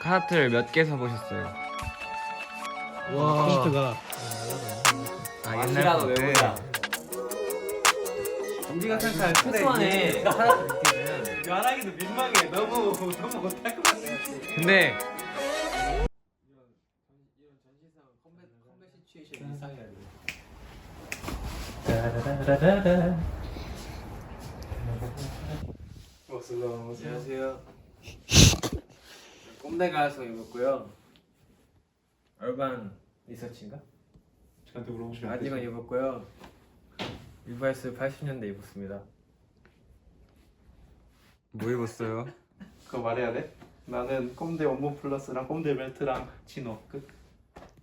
카라트를 몇 개 사보셨어요? 와. 콘서트가 옛날라도 외우자. 우리가 생각한 최소한의 카라트 빈티지는 말하기도 민망해. 너무 못할 것 같아. 근데 이런 전시상 컴뱃 시츄에이션 이상이야. 따라라라라. 안녕하세요. 꼼대 가서 입었고요. 얼반 리서치인가? 저한테 물어보시면 아디건 입었고요. 리바이스 80년대 입었습니다. 뭐 입었어요? 그거 말해야 돼? 나는 꼼데 원본 플러스랑 꼼데 벨트랑 치노 끝.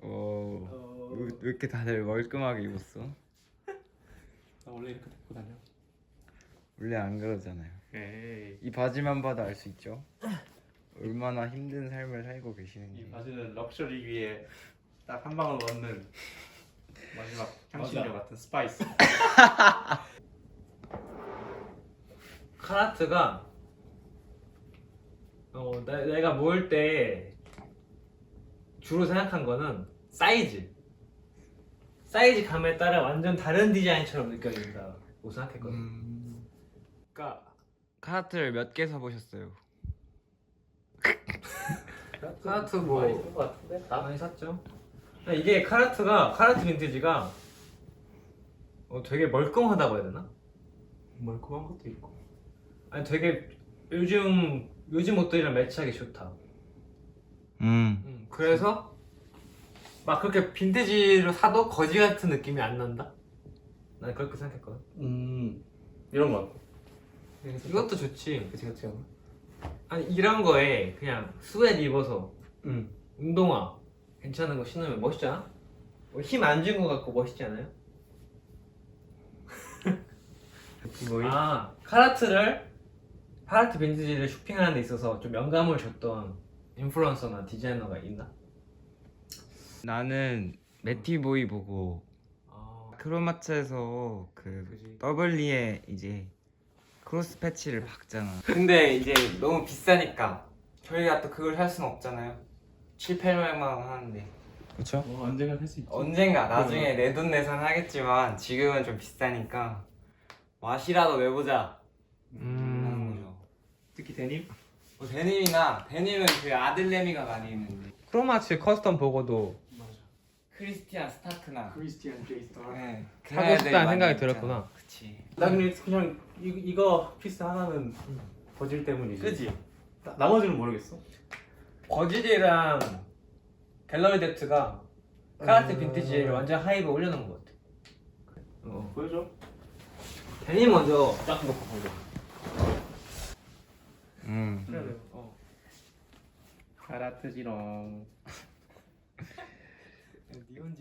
왜 이렇게 다들 멀끔하게 입었어? 나 원래 이렇게 입고 다녀. 원래 안 그러잖아요. 에이. 이 바지만 봐도 알 수 있죠? 얼마나 힘든 삶을 살고 이 계시는지. 바지는 럭셔리 위에 딱 한 방울 넣는 마지막 향신료 같은 스파이스. 카라트가 내가 모을 때 주로 생각한 거는 사이즈 감에 따라 완전 다른 디자인처럼 느껴진다고 생각했거든. 그러니까 카라트를 몇 개 사보셨어요? 카라트 뭐 많이 산 거 같은데? 많이 샀죠. 이게 카라트 빈티지가 되게 멀끔하다고 해야 되나? 멀끔한 것도 있고. 아니 되게 요즘 옷들이랑 매치하기 좋다. 그래서 막 그렇게 빈티지로 사도 거지 같은 느낌이 안 난다. 난 그렇게 생각했거든. 이런 거 같고. 이것도 좋지. 그치 않아? 아니 이런 거에 그냥 스웨트 입어서 응. 운동화 괜찮은 거 신으면 멋있잖아? 힘 안 준 거 같고 멋있지 않아요? 카라트 빈티지를 쇼핑하는 데 있어서 좀 영감을 줬던 인플루언서나 디자이너가 있나? 나는 매티보이 보고 크로마츠에서 그지. 더블리에 이제 크로스 패치를 박잖아. 근데 이제 너무 비싸니까 저희가 또 그걸 살 수는 없잖아요. 7, 800만 원 하는데 그렇죠? 언젠가 할 수 있지. 언젠가 나중에 내돈내산 하겠지만 지금은 좀 비싸니까 맛이라도 내보자 하는 거죠. 특히 데님? 데님은 그 아들내미가 많이 입는데 크로마츠 커스텀 보고도 크리스티안 스타크나 크리스티안 제이스터. 네, 사고 싶다는 생각이 들었구나. 그치. 나 그냥 이거 피스 하나는 버질 때문이지. 그지? 나머지는 모르겠어. 버질이랑 갤러리 뎁트가 카라트 빈티지를 완전 하이브에 올려놓은 것 같아. 보여줘. 데님 먼저 딱 놓고 보자. 음. 카라트지롱.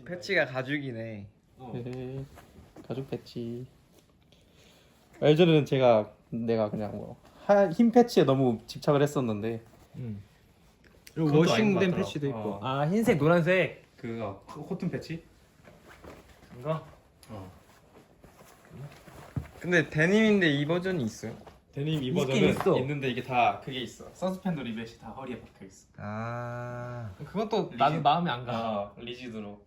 패치가 가죽이네. 네, 가죽 패치. 예전에는 내가 그냥 흰 패치에 너무 집착을 했었는데 그리고 그것도 아닌 것 워싱된 같더라고. 패치도 있고. 흰색, 노란색. 그 코튼 패치? 이거? 근데 데님인데 이 버전이 있어요? 데님 이 있긴 버전은 있어. 있는데 이게 다 그게 있어. 서스펜더 리벳이 다 허리에 박혀 있어. 아, 그것도 리지- 나는 마음에 안 가. 리지드로.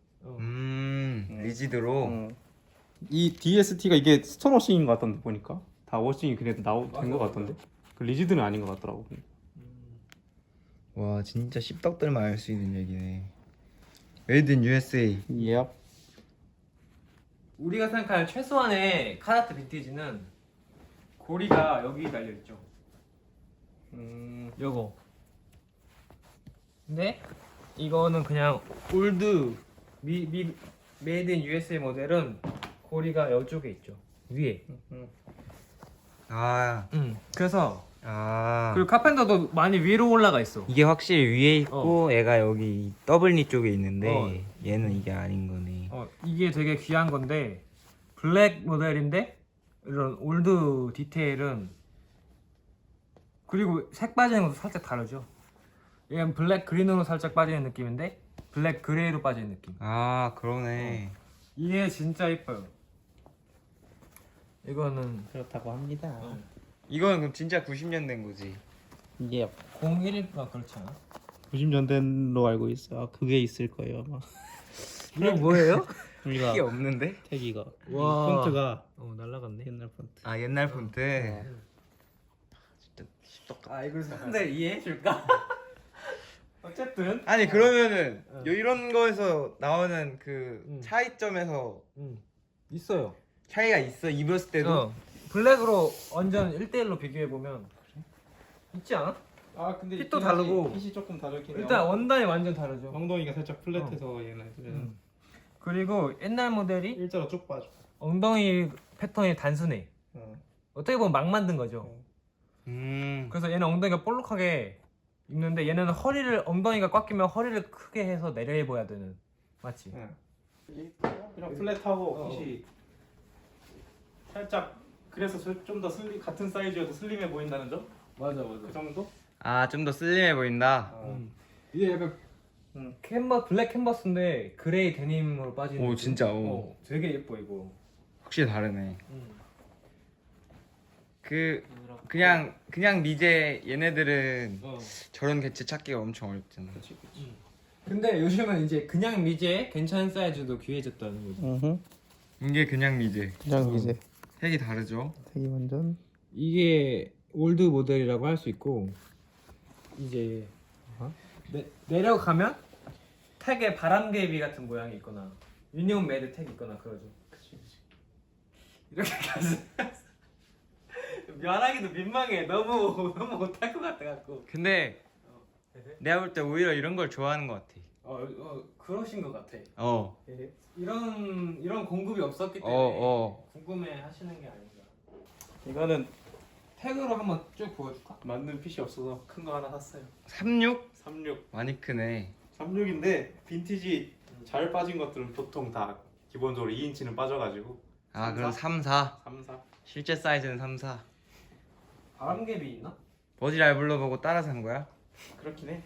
리지드로. 이 DST가 이게 스톤 워싱인 것 같던데 보니까 다 워싱이 그래도 된것 같던데. 그 리지드는 아닌 것 같더라고. 와, 진짜 씹덕들만 알 수 있는 얘기네. Made in USA. 예. 우리가 생각하는 최소한의 카라트 빈티지는 고리가 여기 달려있죠. 요거. 근데 이거는 그냥 올드 메이드 인 USA 모델은 고리가 이쪽에 있죠. 위에. 그래서 그리고 카펜터도 많이 위로 올라가 있어. 이게 확실히 위에 있고 얘가 여기 더블니 쪽에 있는데 얘는 이게 아닌 거네. 이게 되게 귀한 건데 블랙 모델인데 이런 올드 디테일은 그리고 색 빠지는 것도 살짝 다르죠. 얘는 블랙 그린으로 살짝 빠지는 느낌인데 블랙 그레이로 빠지는 느낌. 아, 그러네. 이게 진짜 이뻐요. 이거는 그렇다고 합니다. 이거는 그럼 진짜 90년 된 거지. 예. 01가 그렇지 않아? 90년대로 알고 있어. 아, 그게 있을 거예요 아마. 이게 뭐예요? 우리가 이게 없는데? 태기가 와. 이 폰트가 날라갔네. 옛날 폰트. 아 옛날 폰트. 진짜 십덕. 아 이걸 사람들 이해해 줄까? 어쨌든 아니 그러면은 어. 이런 거에서 나오는 그 음. 차이점에서 있어요. 차이가 있어 입었을 때도. 어. 블랙으로 완전 1대1로 비교해 보면 있지 않아? 아 근데 핏도 다르고. 핏이 조금 다르긴 해요. 일단 원단이 완전 다르죠. 엉덩이가 살짝 플랫해서 얘네들은 음. 그리고 옛날 모델이 일자로 쭉 빠져. 엉덩이 패턴이 단순해. 어. 어떻게 보면 막 만든 거죠. 그래서 얘는 엉덩이가 볼록하게 입는데 얘는 허리를 엉덩이가 꽉 끼면 허리를 크게 해서 내려 입어야 되는. 맞지? 예. 이런 플랫하고 어. 핏이 살짝 그래서 좀 더 같은 사이즈여도 슬림해 보인다는 점? 맞아. 그 정도? 아 좀 더 슬림해 보인다. 이게 약간 블랙 캔버스인데 그레이 데님으로 빠지는. 오, 느낌? 진짜, 오. 되게 예뻐 이거. 확실히 다르네. 그냥 미제 얘네들은 저런 개체 찾기가 엄청 어렵잖아. 그치. 근데 요즘은 이제 그냥 미제 괜찮은 사이즈도 귀해졌다는 거지. 이게 그냥 미제. 그냥 이제 색이 다르죠? 되게 완전 이게 올드 모델이라고 할 수 있고 이제 내려가면 택에 바람개비 같은 모양이 있거나 유니온 메드 택이 있거나 그러죠. 이렇게 가서 말하기도 민망해. 너무 못할 것 같아 갖고. 근데 내가 볼 때 오히려 이런 걸 좋아하는 것 같아. 그러신 것 같아. 어. 이런 공급이 없었기 때문에 궁금해 하시는 게 아닌가. 이거는 택으로 한번 쭉 보여줄까? 맞는 핏이 없어서 큰 거 하나 샀어요. 36? 36. 많이 크네. 36인데 빈티지 잘 빠진 것들은 보통 다 기본적으로 2인치는 빠져가지고 아 그럼 3, 4. 3, 4. 실제 사이즈는 3, 4. 바람개비 있나? 버질 알블로 보고 따라 산 거야? 그렇긴 해.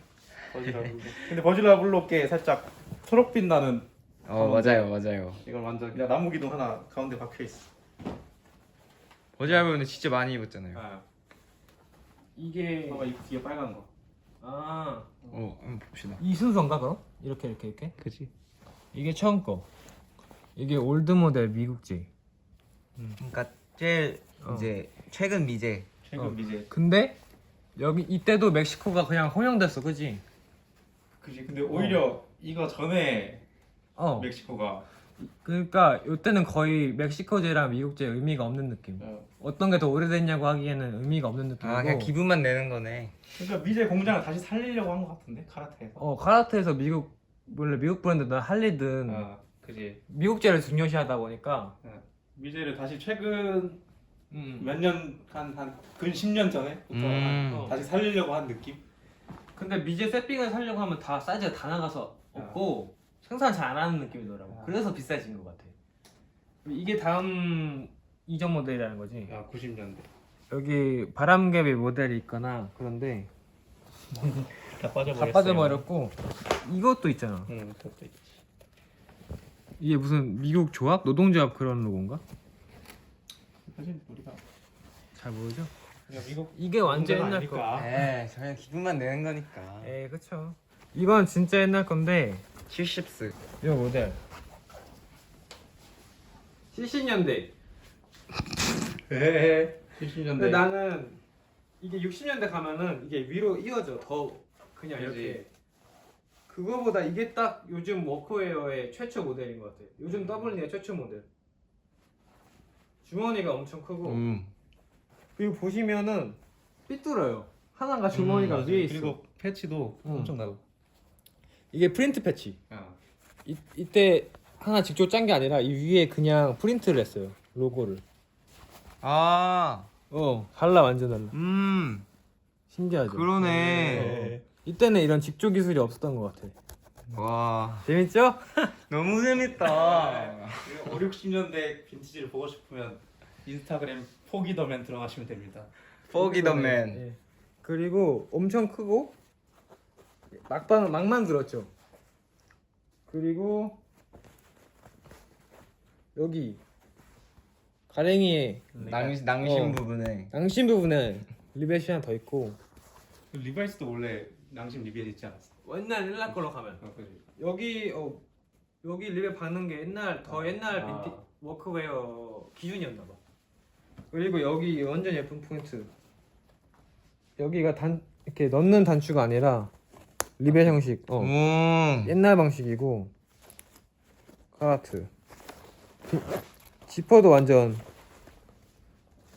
버질라블로. 근데 버질라블로께 살짝 초록빛 나는 맞아요. 이건 완전 그냥 나무 기둥 하나 가운데 박혀 있어. 버질 알블로는 진짜 많이 입었잖아요. 아, 이게 봐봐 이 뒤에 빨간 거. 한번 봅시다. 이 순서인가 그럼? 이렇게 그지? 이게 처음 거. 이게 올드 모델 미국제. 그러니까 제일 이제 최근 미제. 최근 미제. 근데 여기 이때도 멕시코가 그냥 허용됐어, 그지? 그지? 근데 오히려 이거 전에 어. 멕시코가 그러니까 이때는 거의 멕시코제랑 미국제 의미가 없는 느낌. 어떤 게 더 오래됐냐고 하기에는 의미가 없는 느낌이고. 그냥 기분만 내는 거네. 그러니까 미제 공장을 다시 살리려고 한 것 같은데 카라테에서. 카라테에서 원래 미국 브랜드든 할리든 그지? 미국제를 중요시하다 보니까 미제를 다시 최근 몇 년 근 10년 전에부터 다시 살리려고 한 느낌? 근데 미제 세핑을 살려고 하면 다 사이즈가 다 나가서 없고 생산 잘 안 하는 느낌이더라고. 그래서 비싸진 것 같아. 이게 다음 이전 모델이라는 거지. 90년대. 여기 바람개비 모델이 있거나 그런데 다 빠져버렸어요. 다 빠져버렸고 이것도 있잖아. 그것도 있지. 이게 무슨 미국 조합? 노동조합 그런 로고인가? 사실 우리가 잘 모르죠? 그냥 미국 이게 완전 문제가 옛날 거. 아니니까. 그냥 기분만 내는 거니까. 그쵸. 이건 진짜 옛날 건데 70스. 이 모델 70년대. 에 70년대. 근데 나는 이게 60년대 가면은 이게 위로 이어져 더 그냥 그지. 이렇게. 그거보다 이게 딱 요즘 워크웨어의 최초 모델인 것 같아. 요즘 더블니의 최초 모델. 주머니가 엄청 크고 그리고 보시면은 삐뚤어요. 하나가 주머니가 위에 있어. 그리고 패치도 엄청나고. 이게 프린트 패치. 이때 하나 직접 짠 게 아니라 이 위에 그냥 프린트를 했어요. 로고를. 달라 완전 달라. 신기하죠. 그러네. 이때는 이런 직조 기술이 없었던 것 같아. 와, 재밌죠? 너무 재밌다. 5, 60년대 빈티지를 보고 싶으면 인스타그램 포기더맨 들어가시면 됩니다. 포기더맨. 예. 그리고 엄청 크고 막만 들었죠. 그리고 여기 가랭이에 낭심 부분에. 낭심 부분에 리벳이 하나 더 있고 리바이스도 원래 양심 리벳 있지 않았어? 옛날 걸로 가면 그지. 여기 립에 박는 게 더 옛날 아. 빈티 워크웨어 기준이었나 봐. 그리고 여기 완전 예쁜 포인트. 여기가 이렇게 넣는 단추가 아니라 리벳 형식. 옛날 방식이고 카라트. 지퍼도 완전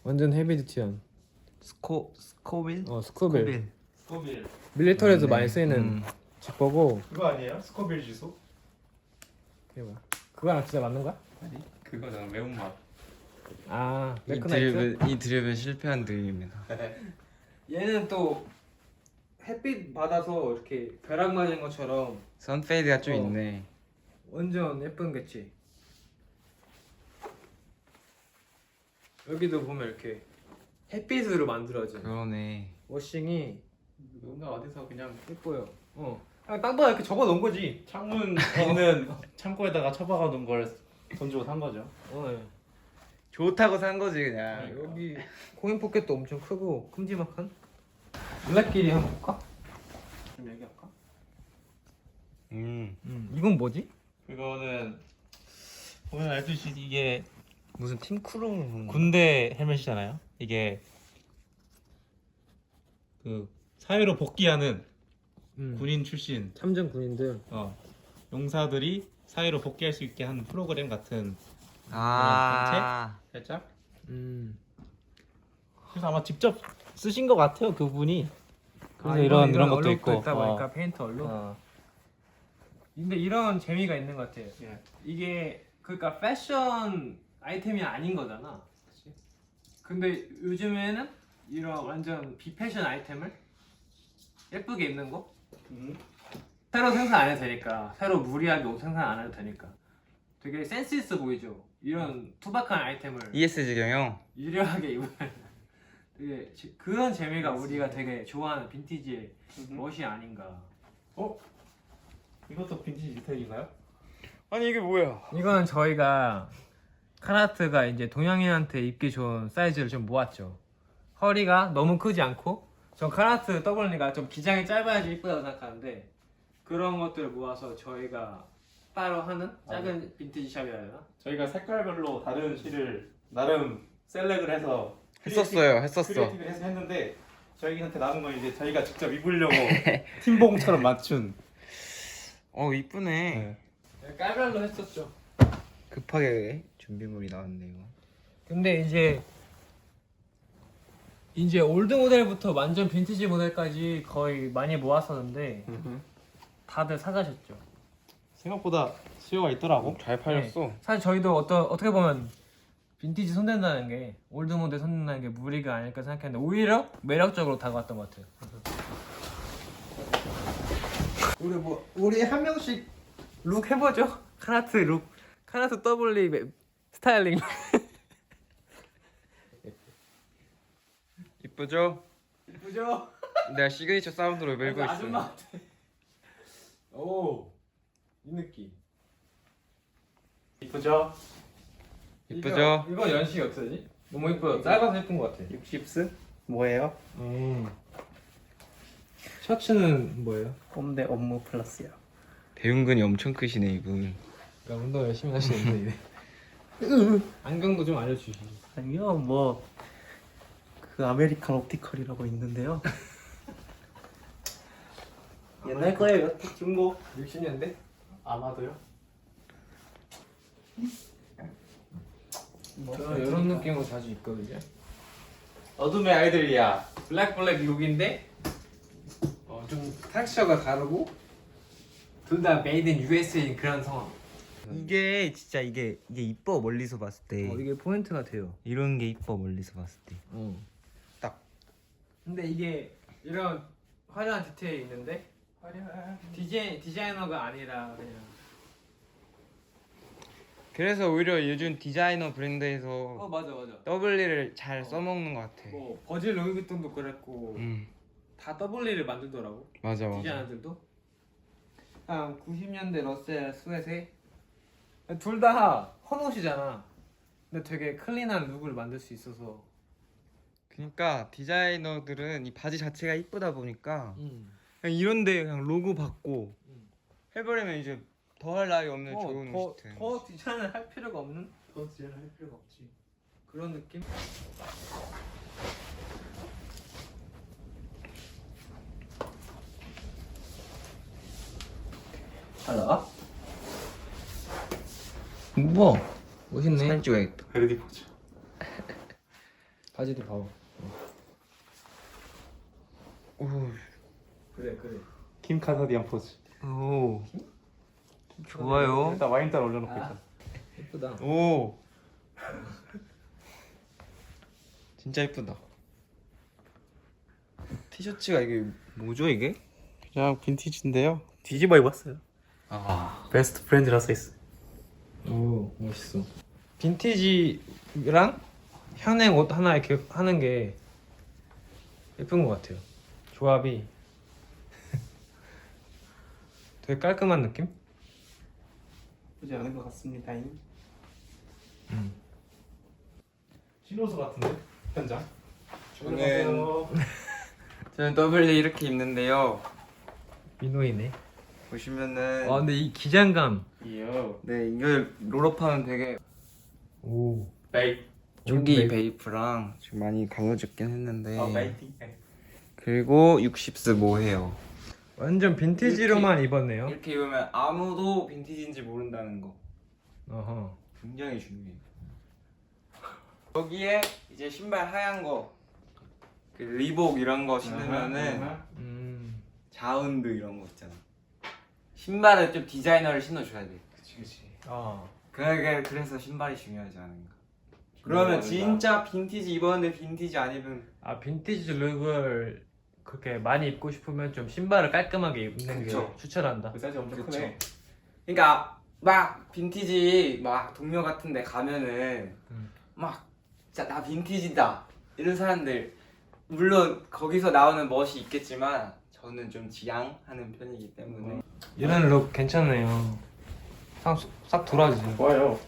헤비듀티한. 스코빌? 스쿠빌. 스코빌 밀리터리에서 네. 많이 쓰이는 지퍼고. 그거 아니에요? 스코빌 지수? 그게 뭐야? 그거랑 진짜 맞는 거야? 아니 그거잖아 매운맛. 아, 이 레크나이트? 드립은 실패한 드립입니다. 얘는 또 햇빛 받아서 이렇게 벼락 맞은 것처럼 선페이드가 좀 어. 있네. 완전 예쁜 거지. 여기도 보면 이렇게 햇빛으로 만들어진 그러네. 워싱이 뭔가 어디서 그냥 예뻐요. 그냥 땅바닥에 이렇게 접어 놓은 거지. 창문 있는 창고에다가 처박아 놓은 걸 돈 주고 산 거죠. 네. 좋다고 산 거지 그냥. 여기 코인 포켓도 엄청 크고 큼지막한. 블랙끼리 한번 볼까? 좀 얘기할까? 이건 뭐지? 그거는 보면 알듯이 이게 무슨 팀 크루 군대 헬멧이잖아요. 이게 그 사회로 복귀하는 군인 출신 참전 군인들. 용사들이 사회로 복귀할 수 있게 하는 프로그램 같은 살짝. 그래서 아마 직접 쓰신 것 같아요 그분이. 그래서 이런 것도 있고. 있다 보니까 페인트 얼룩. 근데 이런 재미가 있는 것 같아요. 예. 이게 그러니까 패션 아이템이 아닌 거잖아. 근데 요즘에는 이런 완전 비패션 아이템을 예쁘게 입는 거? 새로 생산 안 해도 되니까, 새로 무리하게 옷 생산 안 해도 되니까 되게 센스 있어 보이죠. 이런 투박한 아이템을 ESG 경영. 유려하게 입으면 되게 그런 재미가 우리가 되게 좋아하는 빈티지의 멋이 아닌가. 이것도 빈티지 디테일인가요? 아니 이게 뭐야? 이건 저희가 카라트가 이제 동양인한테 입기 좋은 사이즈를 좀 모았죠. 허리가 너무 크지 않고, 전 카라트 더블니가 좀 기장이 짧아야지 이쁘다고 생각하는데 그런 것들을 모아서 저희가 따로 하는 작은 빈티지 샵이라 해야 되나? 저희가 색깔별로 다른 실을 나름 셀렉을 해서 했었어. 크리에이티브를 해서 했는데 저희한테 남은 건 이제 저희가 직접 입으려고 팀봉처럼 맞춘. 이쁘네. 깔별로 했었죠. 급하게 준비물이 나왔네 이거. 근데 이제 올드 모델부터 완전 빈티지 모델까지 거의 많이 모았었는데 다들 사가셨죠. 생각보다 수요가 있더라고. 잘 팔렸어. 사실 저희도 어떻게 보면 빈티지 손댄다는 게, 올드 모델 손댄다는 게 무리가 아닐까 생각했는데 오히려 매력적으로 다가왔던 것 같아요. 우리 한 명씩 룩 해보죠. 카라트 룩, 카라트 더블리 스타일링. 이쁘죠? 예쁘죠? 내가 시그니처 사운드로 밀고 있어. 아줌마 같아. 오, 이 느낌. 이쁘죠? 이쁘죠? 이거 연식이 어떻게 되지? 너무 예뻐요. 짧아서 예쁜 것 같아. 60스? 뭐예요? 셔츠는 뭐예요? 꼼대 업무 플러스요. 배윤근이 엄청 크시네 이분. 그러니까 운동 열심히 하시는데 이래. 안경도 좀 알려주시죠. 아니요, 뭐 그 아메리칸 옵티컬이라고 있는데요. 옛날 거예요, 중고. 60년대? 아마도요. 저는 이런 느낌으로 자주 입거든요. 어둠의 아이들이야. 블랙 룩인데 좀 텍스처가 다르고 둘 다 메이드 인 USA인 그런 상황. 이게 진짜 이게 이뻐 멀리서 봤을 때. 이게 포인트가 돼요. 이런 게 이뻐 멀리서 봤을 때. 딱. 근데 이게 이런 화려한 디테일이 있는데 디자이너가 아니라 그냥 그래서 오히려 요즘 디자이너 브랜드에서 맞아 더블리를 잘 써먹는 것 같아. 뭐 버질 루이비통도 그랬고 다 더블리를 만들더라고. 맞아. 디자이너들도 한 90년대 러셀 스웨트에 둘 다 헌옷이잖아. 근데 되게 클린한 룩을 만들 수 있어서 그러니까 디자이너들은 이 바지 자체가 이쁘다 보니까 그냥 이런데 그냥 로고 받고 해버리면 이제 더 할 나위 없는 좋은 옷이트. 더 디자인을 할 필요가 없는 더 디자인을 할 필요가 없지. 그런 느낌? 잘 나가? 우와 멋있네. 사진 찍어야겠다. 베르디 포즈. 바지도 봐봐. 오, 그래. 킴 카사디안 포즈. 오, 좋아요. 일단 와인잔 올려놓고 있다. 예쁘다. 오, 진짜 예쁘다. 티셔츠가 이게 뭐죠 이게? 그냥 빈티지인데요. 뒤집어 입었어요. 아, 베스트 프렌드라 써 있어. 오 멋있어. 빈티지랑 현행 옷 하나 이렇게 하는 게 예쁜 것 같아요. 조합이 되게 깔끔한 느낌? 나쁘지 않은 것 같습니다. 신호수 같은데 현장. 저는 더블리 이렇게 입는데요. 민호이네. 보시면은 아 근데 이 기장감. 이요. 네 이걸 롤업하면 되게 오. 베이. 조기 베이프랑 좀 많이 가벼워졌긴 했는데 베이팅. 그리고 60스 모해요. 완전 빈티지로만 입었네요. 이렇게 입으면 아무도 빈티지인지 모른다는 거 어허. 굉장히 중요해요. 여기에 이제 신발 하얀 거, 그 리복 이런 거 신으면은 자운드 이런 거 있잖아. 신발을 좀 디자이너를 신어줘야 돼. 그치. 그래서 신발이 중요하지 않은가. 그러면 진짜 빈티지 입었는데 빈티지 안 입은 아 빈티지 룩을 그렇게 많이 입고 싶으면 좀 신발을 깔끔하게 입는 그쵸. 게 추천한다. 그 사이즈 엄청 그쵸. 크네. 그러니까 막 빈티지 막 동묘 같은데 가면은 막 진짜 나 빈티지다 이런 사람들 물론 거기서 나오는 멋이 있겠지만 저는 좀 지양하는 편이기 때문에 이런 룩 괜찮네요. 싹 돌아지죠. 좋아요.